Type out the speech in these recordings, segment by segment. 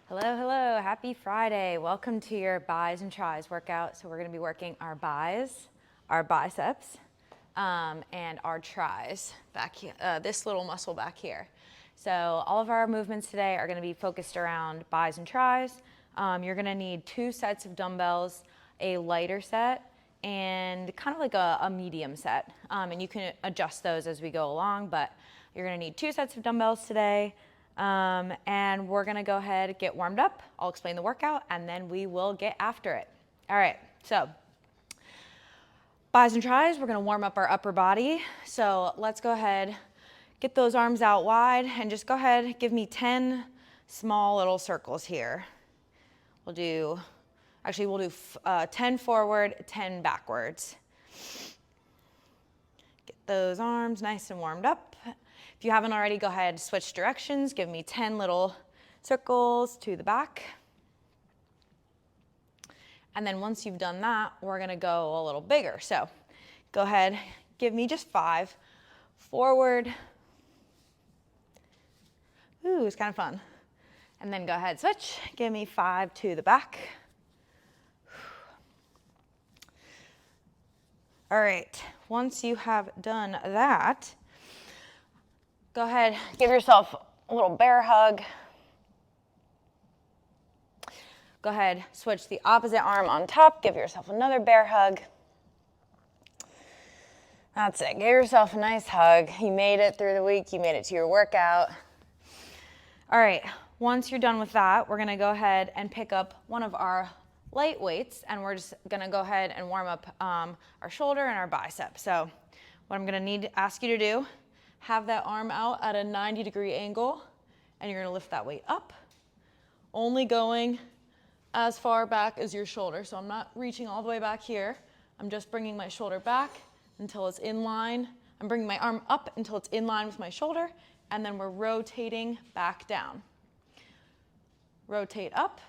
Hello, hello, happy Friday. Welcome to your bis and tris workout. So we're gonna be working our bis, our biceps, and our tris back here, this little muscle back here. So all of our movements today are gonna be focused around bis and tris. You're gonna need 2 sets of dumbbells, a lighter set, and kind of like a medium set. And you can adjust those as we go along, but you're gonna need 2 sets of dumbbells today. And we're gonna go ahead and get warmed up. I'll explain the workout and then we will get after it. All right, so bis and tris, we're gonna warm up our upper body. So let's go ahead, get those arms out wide and just go ahead, give me 10 small little circles here. We'll do 10 forward, 10 backwards. Get those arms nice and warmed up. If you haven't already, go ahead, switch directions. Give me 10 little circles to the back. And then once you've done that, we're gonna go a little bigger. So go ahead, give me just 5 forward. Ooh, it's kind of fun. And then go ahead, switch. Give me 5 to the back. All right, once you have done that, go ahead, give yourself a little bear hug. Go ahead, switch the opposite arm on top, give yourself another bear hug. That's it, give yourself a nice hug. You made it through the week, you made it to your workout. All right, once you're done with that, we're gonna go ahead and pick up one of our light weights and we're just gonna go ahead and warm up our shoulder and our bicep. So what I'm gonna ask you to do, have that arm out at a 90-degree angle, and you're gonna lift that weight up, only going as far back as your shoulder. So I'm not reaching all the way back here. I'm just bringing my shoulder back until it's in line. I'm bringing my arm up until it's in line with my shoulder, and then we're rotating back down. Rotate up.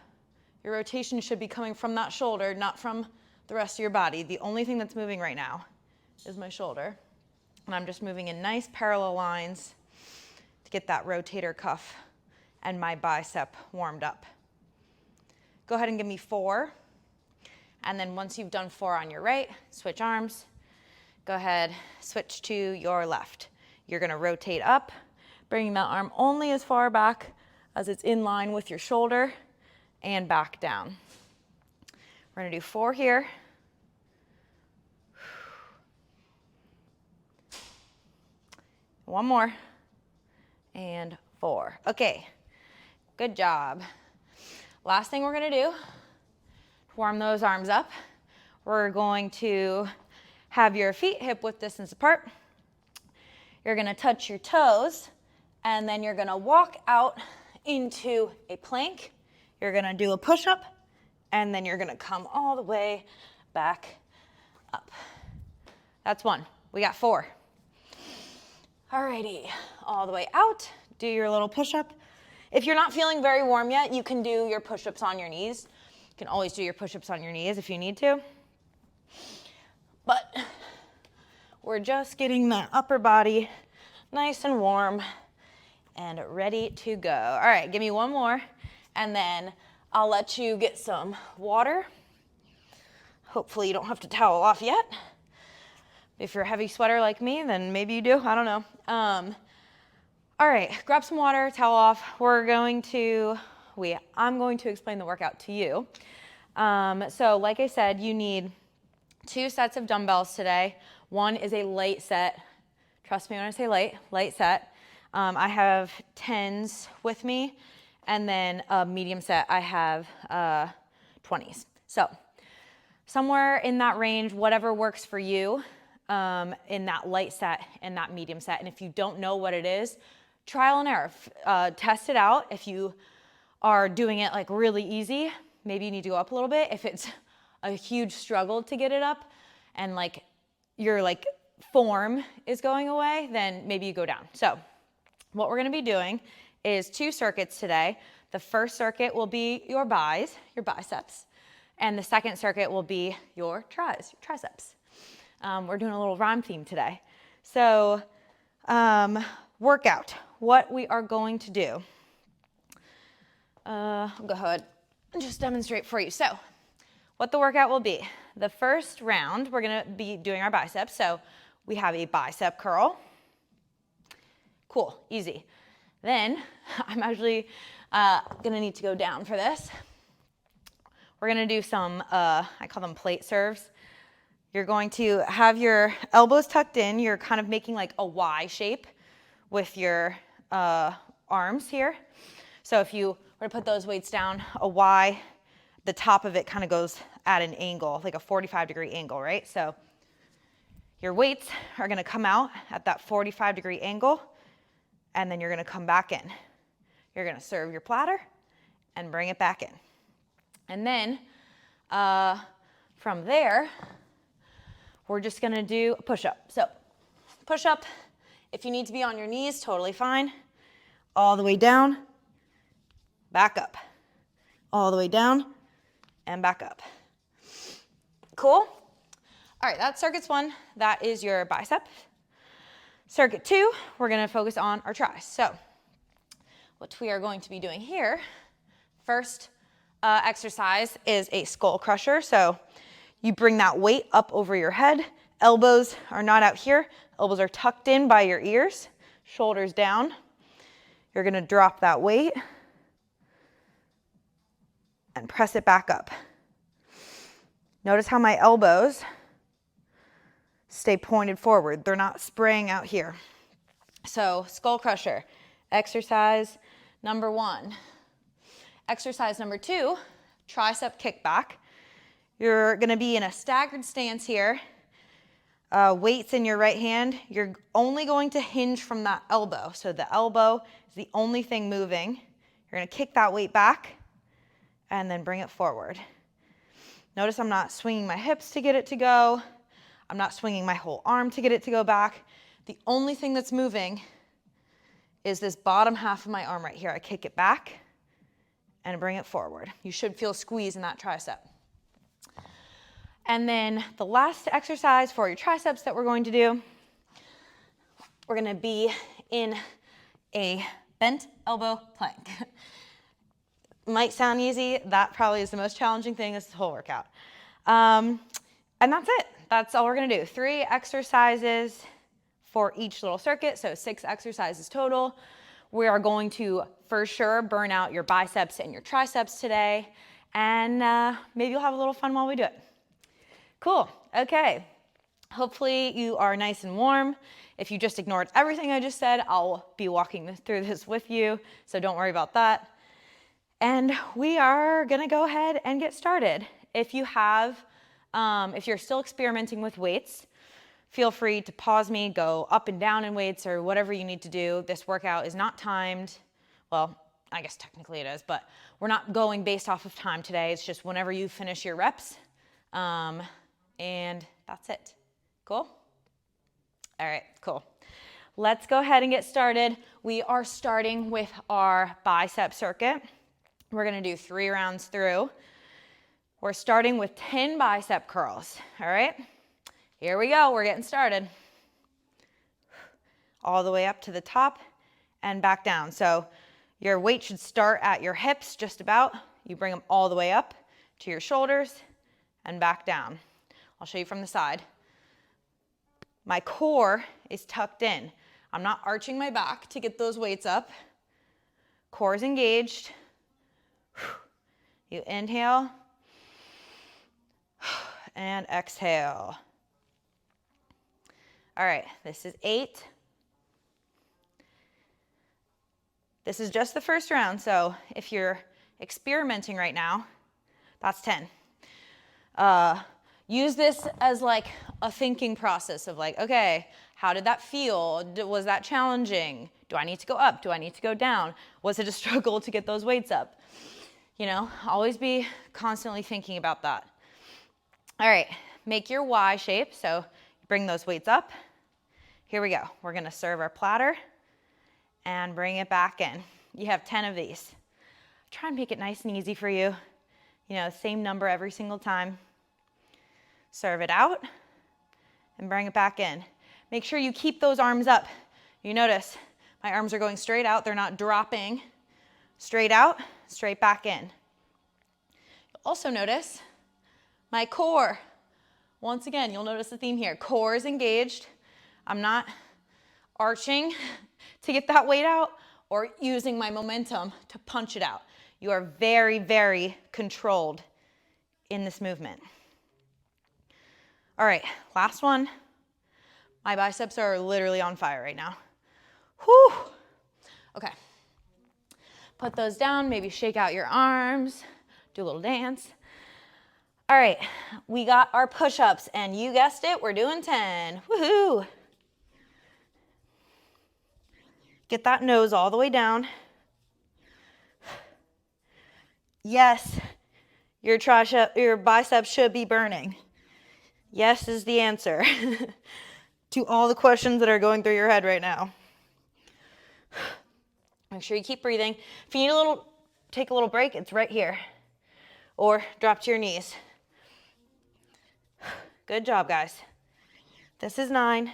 Your rotation should be coming from that shoulder, not from the rest of your body. The only thing that's moving right now is my shoulder. And I'm just moving in nice parallel lines to get that rotator cuff and my bicep warmed up. Go ahead and give me 4. And then once you've done 4 on your right, switch arms. Go ahead, switch to your left. You're gonna rotate up, bringing that arm only as far back as it's in line with your shoulder and back down. We're gonna do 4 here. One more, and 4. Okay, good job. Last thing we're gonna do, warm those arms up. We're going to have your feet hip width distance apart. You're gonna touch your toes, and then you're gonna walk out into a plank. You're gonna do a push-up, and then you're gonna come all the way back up. That's 1. We got 4. Alrighty, all the way out, do your little push-up. If you're not feeling very warm yet, you can do your push-ups on your knees. You can always do your push-ups on your knees if you need to. But we're just getting that upper body nice and warm and ready to go. All right, give me 1 more, and then I'll let you get some water. Hopefully you don't have to towel off yet. If you're a heavy sweater like me, then maybe you do, I don't know. All right, grab some water, towel off. I'm going to explain the workout to you. So like I said, you need 2 sets of dumbbells today. 1 is a light set. Trust me when I say light set. I have 10s with me, and then a medium set, I have 20s. So somewhere in that range, whatever works for you. In that light set and that medium set. And if you don't know what it is, trial and error. Test it out. If you are doing it like really easy, maybe you need to go up a little bit. If it's a huge struggle to get it up and like your like form is going away, then maybe you go down. So what we're gonna be doing is 2 circuits today. The first circuit will be your biceps, and the second circuit will be your triceps. We're doing a little rhyme theme today. So workout, what we are going to do I'll go ahead and just demonstrate for you. So what the workout will be. The first round, we're gonna be doing our biceps. So we have a bicep curl. Cool, easy. Then I'm actually gonna need to go down for this. We're gonna do some, I call them plate serves. You're going to have your elbows tucked in. You're kind of making like a Y shape with your arms here. So if you were to put those weights down, a Y, the top of it kind of goes at an angle, like a 45-degree angle, right? So your weights are gonna come out at that 45-degree angle, and then you're gonna come back in. You're gonna serve your platter and bring it back in. And then from there, we're just gonna do a push-up. So push-up, if you need to be on your knees, totally fine. All the way down, back up. All the way down and back up. Cool? All right, that's circuits 1. That is your bicep. Circuit 2, we're gonna focus on our tris. So what we are going to be doing here, first exercise is a skull crusher. So you bring that weight up over your head. Elbows are not out here. Elbows are tucked in by your ears. Shoulders down. You're gonna drop that weight and press it back up. Notice how my elbows stay pointed forward. They're not spraying out here. So skull crusher, exercise number 1. Exercise number 2, tricep kickback. You're gonna be in a staggered stance here. Weights in your right hand. You're only going to hinge from that elbow. So the elbow is the only thing moving. You're gonna kick that weight back and then bring it forward. Notice I'm not swinging my hips to get it to go. I'm not swinging my whole arm to get it to go back. The only thing that's moving is this bottom half of my arm right here. I kick it back and bring it forward. You should feel squeeze in that tricep. And then the last exercise for your triceps that we're going to do, we're gonna be in a bent elbow plank. Might sound easy. That probably is the most challenging thing this whole workout. And that's it. That's all we're gonna do. 3 exercises for each little circuit, so 6 exercises total. We are going to, for sure, burn out your biceps and your triceps today, and maybe you'll have a little fun while we do it. Cool, okay. Hopefully you are nice and warm. If you just ignored everything I just said, I'll be walking through this with you, so don't worry about that. And we are gonna go ahead and get started. If you have, if you're still experimenting with weights, feel free to pause me, go up and down in weights or whatever you need to do. This workout is not timed. Well, I guess technically it is, but we're not going based off of time today. It's just whenever you finish your reps. And that's it. Cool? All right, cool. Let's go ahead and get started. We are starting with our bicep circuit. We're gonna do 3 rounds through. We're starting with 10 bicep curls, all right? Here we go, we're getting started. All the way up to the top and back down. So your weight should start at your hips, just about. You bring them all the way up to your shoulders and back down. I'll show you from the side. My core is tucked in. I'm not arching my back to get those weights up. Core is engaged. You inhale and exhale. All right, this is 8. This is just the first round, so if you're experimenting right now, that's 10. Use this as like a thinking process of like, okay, how did that feel? Was that challenging? Do I need to go up? Do I need to go down? Was it a struggle to get those weights up? You know, always be constantly thinking about that. All right, make your Y shape. So bring those weights up. Here we go. We're gonna serve our platter and bring it back in. You have 10 of these. Try and make it nice and easy for you. You know, same number every single time. Serve it out and bring it back in. Make sure you keep those arms up. You notice my arms are going straight out. They're not dropping. Straight out straight back in. You'll also notice my core. Once again, you'll notice the theme here. Core is engaged. I'm not arching to get that weight out or using my momentum to punch it out. You are very, very controlled in this movement. All right, last one. My biceps are literally on fire right now. Whew. Okay. Put those down, maybe shake out your arms, do a little dance. All right, we got our push-ups, and you guessed it, we're doing 10. Woohoo! Get that nose all the way down. Yes, your biceps should be burning. Yes is the answer to all the questions that are going through your head right now. Make sure you keep breathing. If you need take a little break, it's right here. Or drop to your knees. Good job, guys. This is 9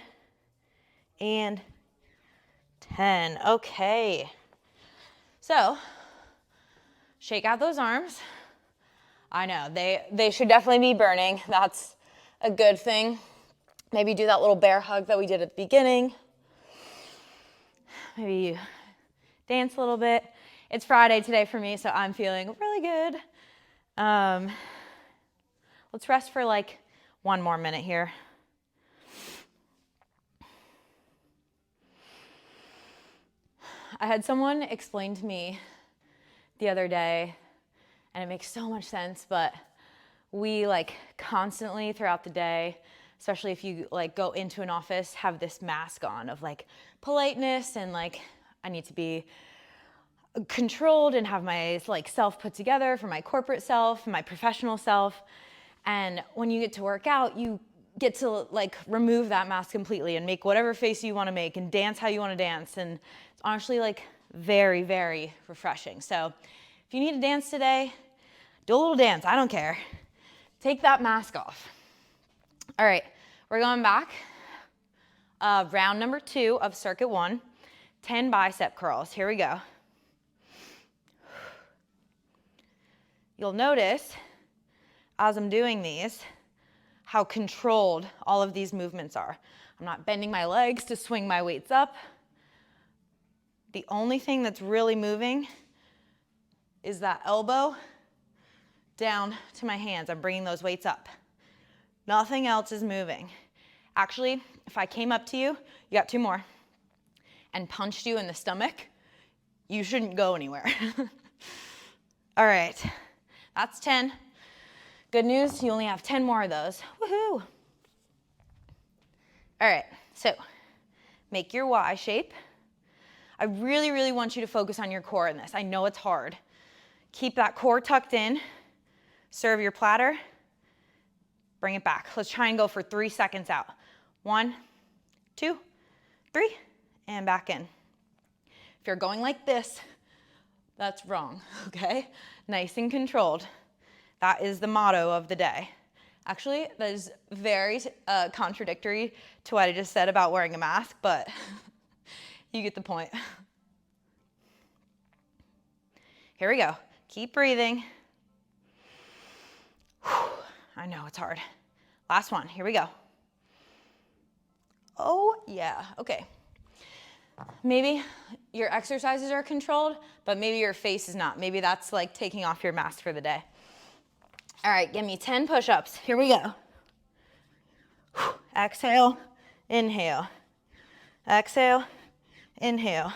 and 10. Okay. So, shake out those arms. I know, they should definitely be burning. That's a good thing. Maybe do that little bear hug that we did at the beginning. Maybe you dance a little bit. It's Friday today for me, so I'm feeling really good. Let's rest for like 1 more minute here. I had someone explain to me the other day, and it makes so much sense, but we like constantly throughout the day, especially if you like go into an office, have this mask on of like politeness and like I need to be controlled and have my like self put together for my corporate self, my professional self. And when you get to work out, you get to like remove that mask completely and make whatever face you want to make and dance how you want to dance. And it's honestly like very, very refreshing. So if you need to dance today, do a little dance. I don't care. Take that mask off. All right, we're going back. Round number 2 of circuit 1, 10 bicep curls. Here we go. You'll notice as I'm doing these, how controlled all of these movements are. I'm not bending my legs to swing my weights up. The only thing that's really moving is that elbow down to my hands. I'm bringing those weights up. Nothing else is moving. Actually, if I came up to you, you got 2 more, and punched you in the stomach, you shouldn't go anywhere. All right, that's 10. Good news, you only have 10 more of those. Woohoo! All right, so make your Y shape. I really, really want you to focus on your core in this. I know it's hard. Keep that core tucked in. Serve your platter. Bring it back. Let's try and go for 3 seconds out. 1, 2, 3, and back in. If you're going like this, that's wrong, okay? Nice and controlled. That is the motto of the day. Actually, that is very contradictory to what I just said about wearing a mask, but you get the point. Here we go. Keep breathing. Whew. I know it's hard. Last one. Here we go. Oh, yeah. Okay. Maybe your exercises are controlled, but maybe your face is not. Maybe that's like taking off your mask for the day. All right, give me 10 push-ups. Here we go. Exhale, inhale. Exhale, inhale.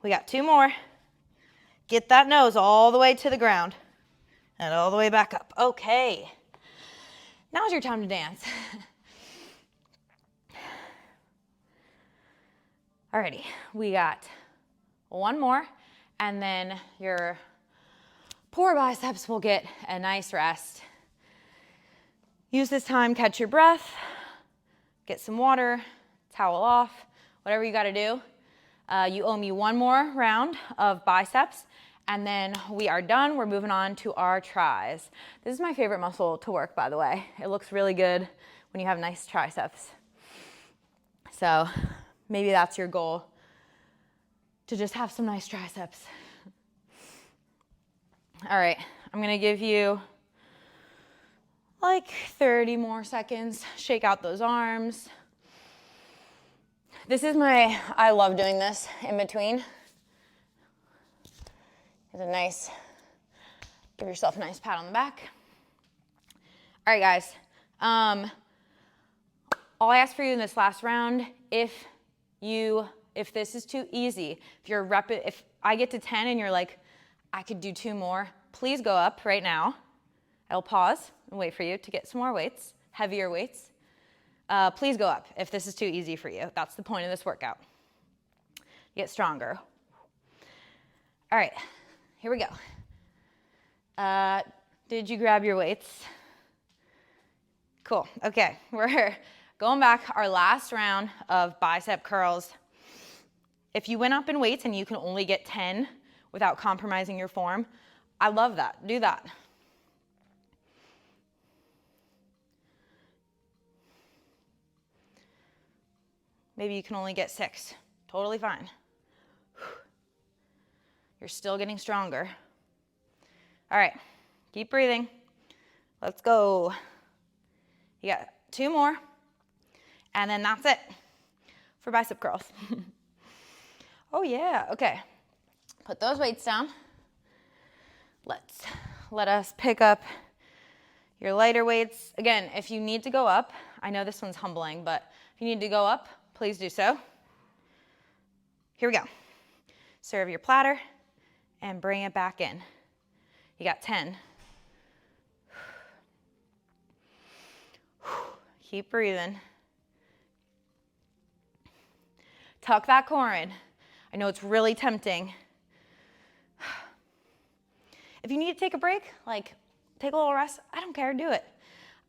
We got 2 more. Get that nose all the way to the ground and all the way back up. Okay. Now's your time to dance. Alrighty, we got 1 more, and then your poor biceps will get a nice rest. Use this time, catch your breath, get some water, towel off, whatever you gotta do. You owe me 1 more round of biceps, and then we are done. We're moving on to our tris. This is my favorite muscle to work, by the way. It looks really good when you have nice triceps. So maybe that's your goal to just have some nice triceps. All right, I'm gonna give you like 30 more seconds. Shake out those arms. This is I love doing this in between. It's a nice, give yourself a nice pat on the back. All right, guys. All I ask for you in this last round, if this is too easy, if I get to 10 and you're like, I could do 2 more, please go up right now. I'll pause and wait for you to get some more weights, heavier weights. Please go up if this is too easy for you. That's the point of this workout. Get stronger. All right, here we go. Did you grab your weights? Cool, okay, we're going back, our last round of bicep curls. If you went up in weights and you can only get 10 without compromising your form, I love that, do that. Maybe you can only get 6, totally fine. You're still getting stronger. All right, keep breathing. Let's go. You got 2 more, and then that's it for bicep curls. Oh yeah, okay. Put those weights down. Let us pick up your lighter weights. Again, if you need to go up, I know this one's humbling, but if you need to go up, please do so. Here we go. Serve your platter and bring it back in. You got 10. Keep breathing. Tuck that core in. I know it's really tempting. If you need to take a break, like take a little rest, I don't care, do it.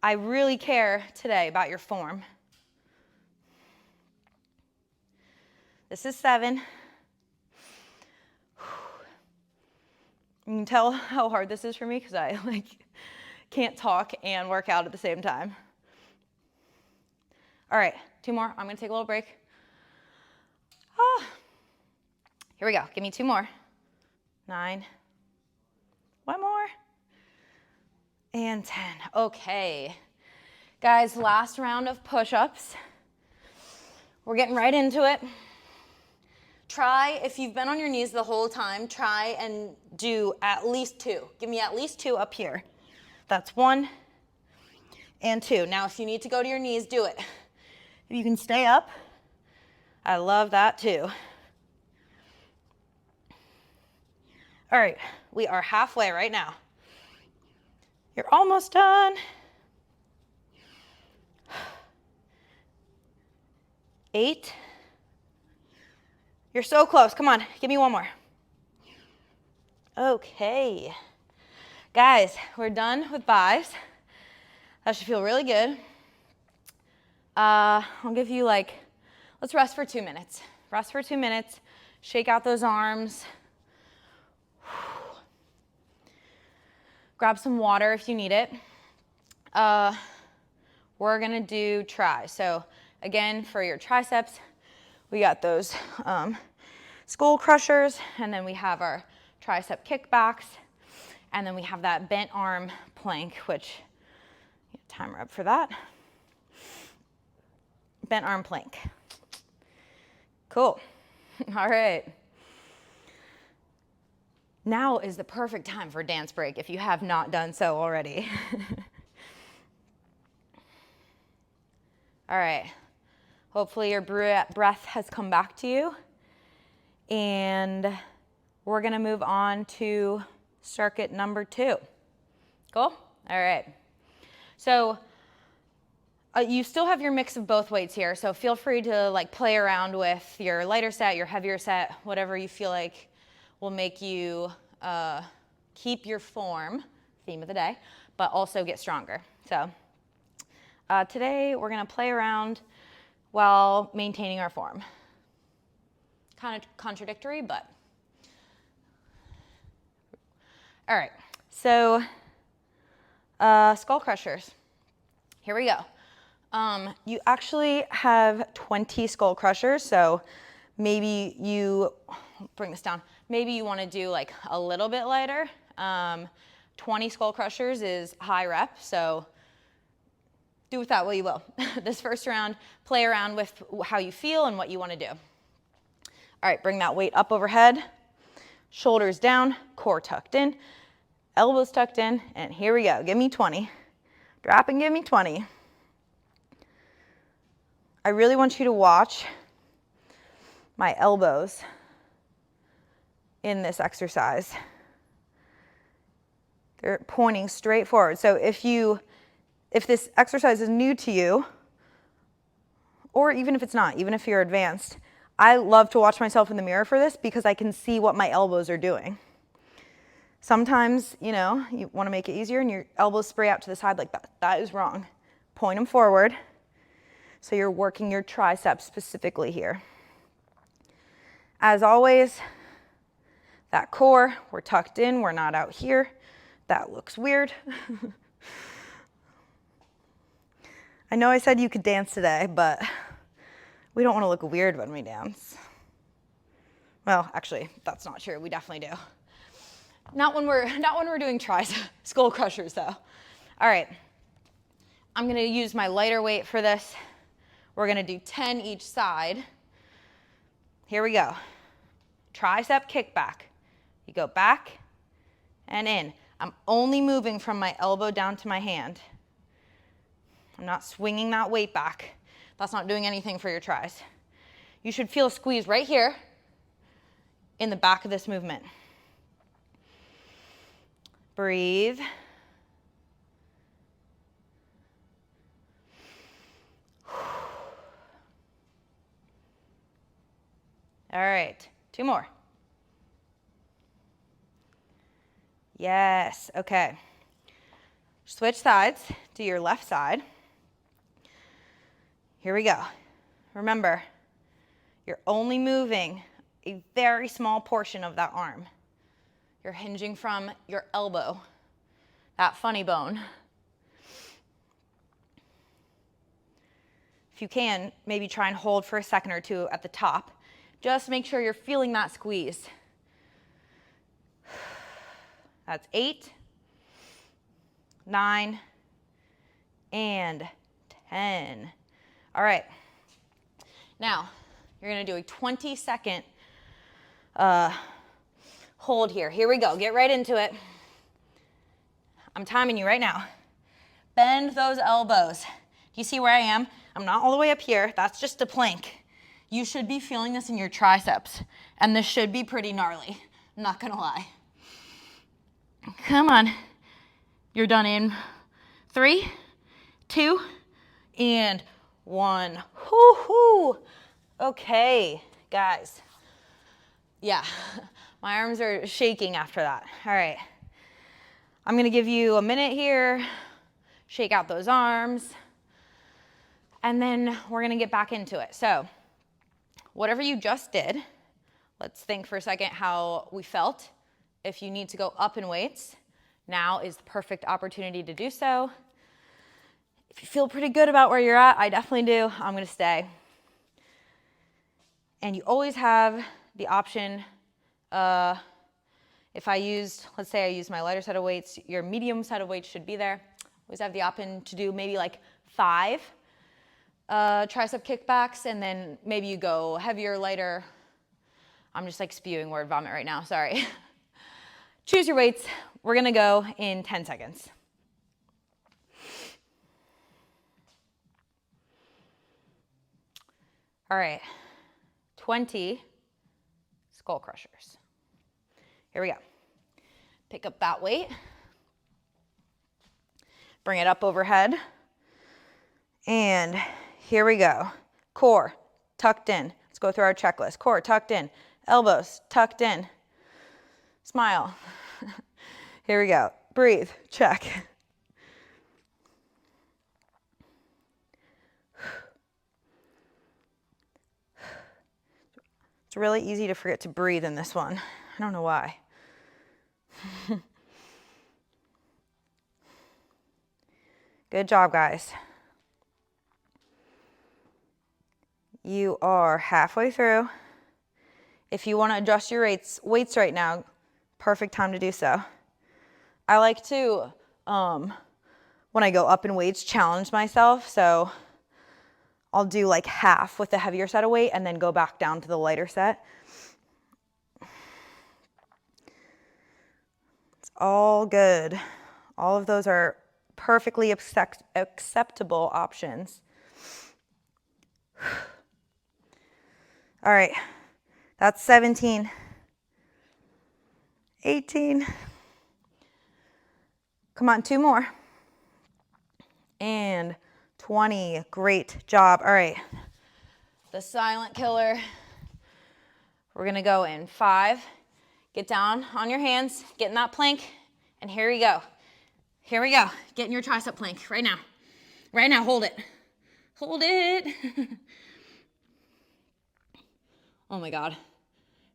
I really care today about your form. This is 7. You can tell how hard this is for me because I can't talk and work out at the same time. All right, 2 more. I'm gonna take a little break. Here we go, give me 2 more. 9. 1 more. And 10, okay. Guys, last round of push-ups. We're getting right into it. Try, if you've been on your knees the whole time, try and do at least 2. Give me at least 2 up here. That's 1 and 2. Now, if you need to go to your knees, do it. If you can stay up, I love that too. All right, we are halfway right now. You're almost done. 8. You're so close. Come on, give me 1 more. Okay. Guys, we're done with biceps. That should feel really good. I'll give you let's rest for 2 minutes. Rest for 2 minutes. Shake out those arms. Grab some water if you need it. We're gonna do try. So again, for your triceps, we got those skull crushers, and then we have our tricep kickbacks, and then we have that bent arm plank, which, timer up for that. Bent arm plank. Cool. All right. Now is the perfect time for a dance break if you have not done so already. All right. Hopefully your breath has come back to you. And we're gonna move on to circuit number 2. Cool? All right. So you still have your mix of both weights here, so feel free to play around with your lighter set, your heavier set, whatever you feel like will make you keep your form, theme of the day, but also get stronger. So today we're gonna play around while maintaining our form. Kind of contradictory, but. All right, so skull crushers. Here we go. You actually have 20 skull crushers, so maybe you bring this down. Maybe you want to do like a little bit lighter. 20 skull crushers is high rep, so do with that what you will. This first round, play around with how you feel and what you want to do. All right, bring that weight up overhead, shoulders down, core tucked in, elbows tucked in, and here we go. Give me 20. Drop and give me 20. I really want you to watch my elbows in this exercise. They're pointing straight forward. So if this exercise is new to you, or even if it's not, even if you're advanced, I love to watch myself in the mirror for this because I can see what my elbows are doing. Sometimes, you know, you want to make it easier and your elbows spray out to the side like that. That is wrong. Point them forward. So you're working your triceps specifically here. As always, that core, we're tucked in, we're not out here. That looks weird. I know I said you could dance today, but we don't want to look weird when we dance. Well, actually, that's not true. We definitely do. Not when we're doing skull crushers though. All right. I'm going to use my lighter weight for this. We're going to do 10 each side. Here we go. Tricep kickback. You go back and in. I'm only moving from my elbow down to my hand. I'm not swinging that weight back. That's not doing anything for your tris. You should feel a squeeze right here in the back of this movement. Breathe. All right, 2 more. Yes, okay. Switch sides to your left side. Here we go. Remember, you're only moving a very small portion of that arm. You're hinging from your elbow, that funny bone. If you can, maybe try and hold for a second or two at the top. Just make sure you're feeling that squeeze. That's 8, 9, and 10. All right. Now, you're going to do a 20-second hold here. Here we go. Get right into it. I'm timing you right now. Bend those elbows. Do you see where I am? I'm not all the way up here. That's just a plank. You should be feeling this in your triceps, and this should be pretty gnarly. I'm not going to lie. Come on. You're done in 3, 2, and 1. Whoo-hoo. Okay, guys. Yeah, my arms are shaking after that. All right. I'm going to give you a minute here. Shake out those arms. And then we're going to get back into it. So whatever you just did, let's think for a second how we felt. If you need to go up in weights, now is the perfect opportunity to do so. If you feel pretty good about where you're at, I definitely do. I'm going to stay. And you always have the option, if let's say I used my lighter set of weights, your medium set of weights should be there. Always have the option to do maybe like 5 tricep kickbacks, and then maybe you go heavier, lighter. I'm just like spewing word vomit right now, sorry. Choose your weights. We're going to go in 10 seconds. All right, 20 skull crushers. Here we go. Pick up that weight. Bring it up overhead. And here we go. Core tucked in. Let's go through our checklist. Core tucked in. Elbows tucked in. Smile. Here we go. Breathe. Check. It's really easy to forget to breathe in this one. I don't know why. Good job, guys. You are halfway through. If you want to adjust your weights right now, perfect time to do so. I like to, when I go up in weights, challenge myself. So I'll do like half with the heavier set of weight and then go back down to the lighter set. It's all good. All of those are perfectly acceptable options. All right, that's 17, 18. Come on, 2 more. And 20, great job. All right, the silent killer. We're gonna go in 5, get down on your hands, get in that plank, and here we go. Here we go, get in your tricep plank right now. Right now, hold it. Hold it. Oh my God,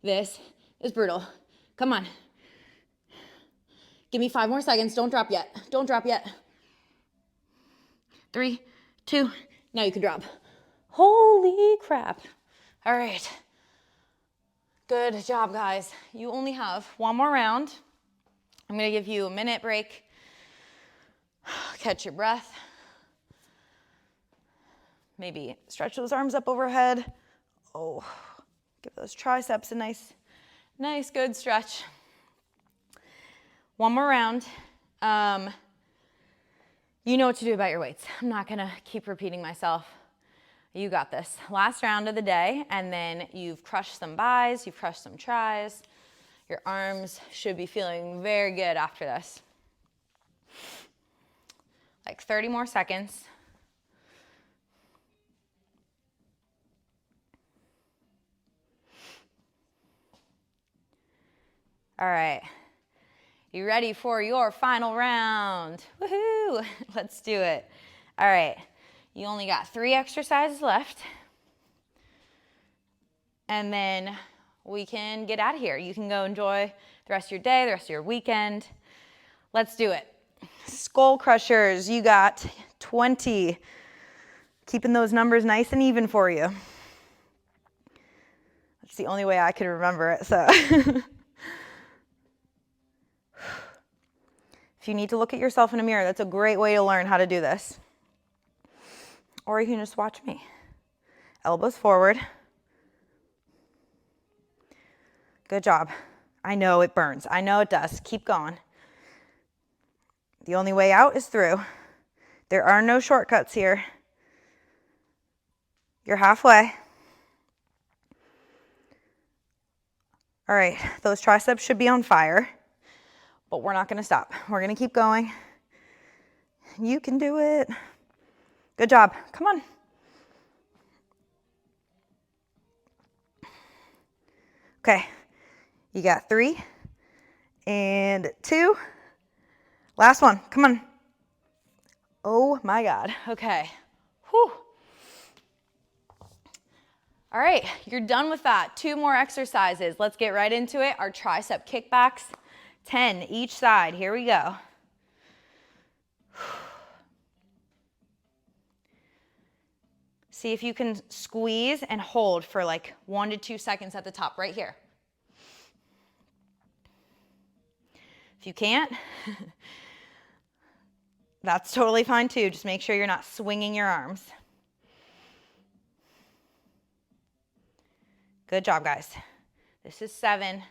this is brutal. Come on. Give me 5 more seconds, don't drop yet. Don't drop yet. 3, 2, now you can drop. Holy crap. All right. Good job, guys. You only have 1 more round. I'm gonna give you a minute break. Catch your breath. Maybe stretch those arms up overhead. Oh, give those triceps a nice good stretch. 1 more round. You know what to do about your weights. I'm not gonna keep repeating myself. You got this. Last round of the day, and then you've crushed some bis, you've crushed some tris. Your arms should be feeling very good after this. Like 30 more seconds. All right. You ready for your final round? Woohoo! Let's do it. All right. You only got 3 exercises left. And then we can get out of here. You can go enjoy the rest of your day, the rest of your weekend. Let's do it. Skull crushers, you got 20. Keeping those numbers nice and even for you. That's the only way I could remember it, so. If you need to look at yourself in a mirror, that's a great way to learn how to do this. Or you can just watch me. Elbows forward. Good job. I know it burns. I know it does. Keep going. The only way out is through. There are no shortcuts here. You're halfway. All right, those triceps should be on fire, but we're not gonna stop. We're gonna keep going. You can do it. Good job. Come on. Okay, you got 3 and 2. Last one, come on. Oh my God, okay. Whew. All right, you're done with that. 2 more exercises. Let's get right into it. Our tricep kickbacks, 10 each side. Here we go. See if you can squeeze and hold for like 1 to 2 seconds at the top, right here. If you can't, that's totally fine too. Just make sure you're not swinging your arms. Good job, guys. This is 7,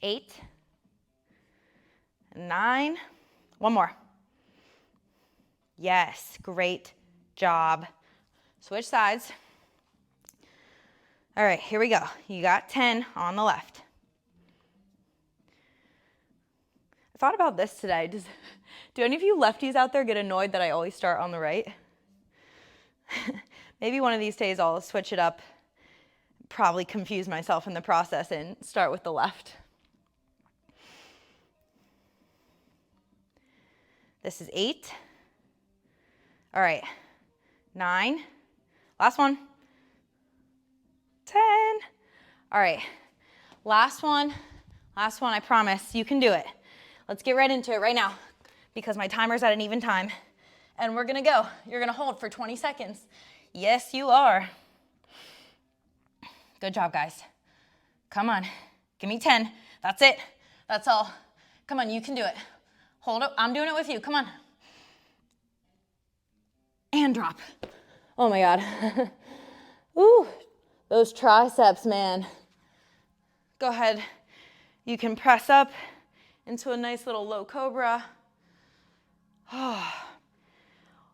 8, 9. 1 more. Yes, great job. Switch sides. All right, here we go. You got 10 on the left. I thought about this today. Do any of you lefties out there get annoyed that I always start on the right? Maybe one of these days I'll switch it up. Probably confuse myself in the process and start with the left. This is 8. All right, 9. Last one. 10. All right, last one, I promise. You can do it. Let's get right into it right now because my timer's at an even time. And we're gonna go. You're gonna hold for 20 seconds. Yes, you are. Good job, guys. Come on. Give me 10. That's it. That's all. Come on, you can do it. Hold it. I'm doing it with you. Come on. And drop. Oh my God. Ooh, those triceps, man. Go ahead. You can press up into a nice little low cobra.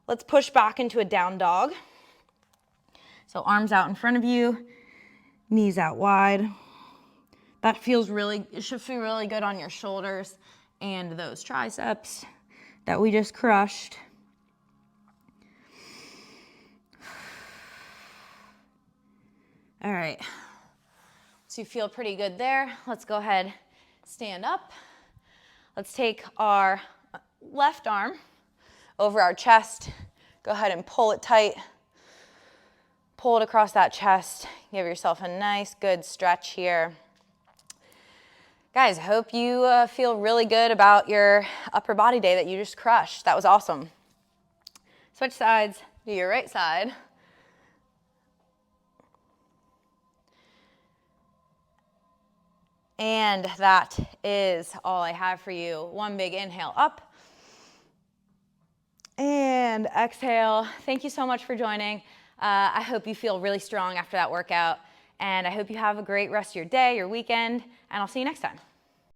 Let's push back into a down dog. So arms out in front of you, knees out wide. That it should feel really good on your shoulders and those triceps that we just crushed. All right, so you feel pretty good there. Let's go ahead, stand up. Let's take our left arm over our chest. Go ahead and pull it tight. Pull it across that chest. Give yourself a nice, good stretch here. Guys, hope you feel really good about your upper body day that you just crushed. That was awesome. Switch sides, do your right side. And that is all I have for you. One big inhale up. And exhale. Thank you so much for joining. I hope you feel really strong after that workout. And I hope you have a great rest of your day, your weekend, and I'll see you next time.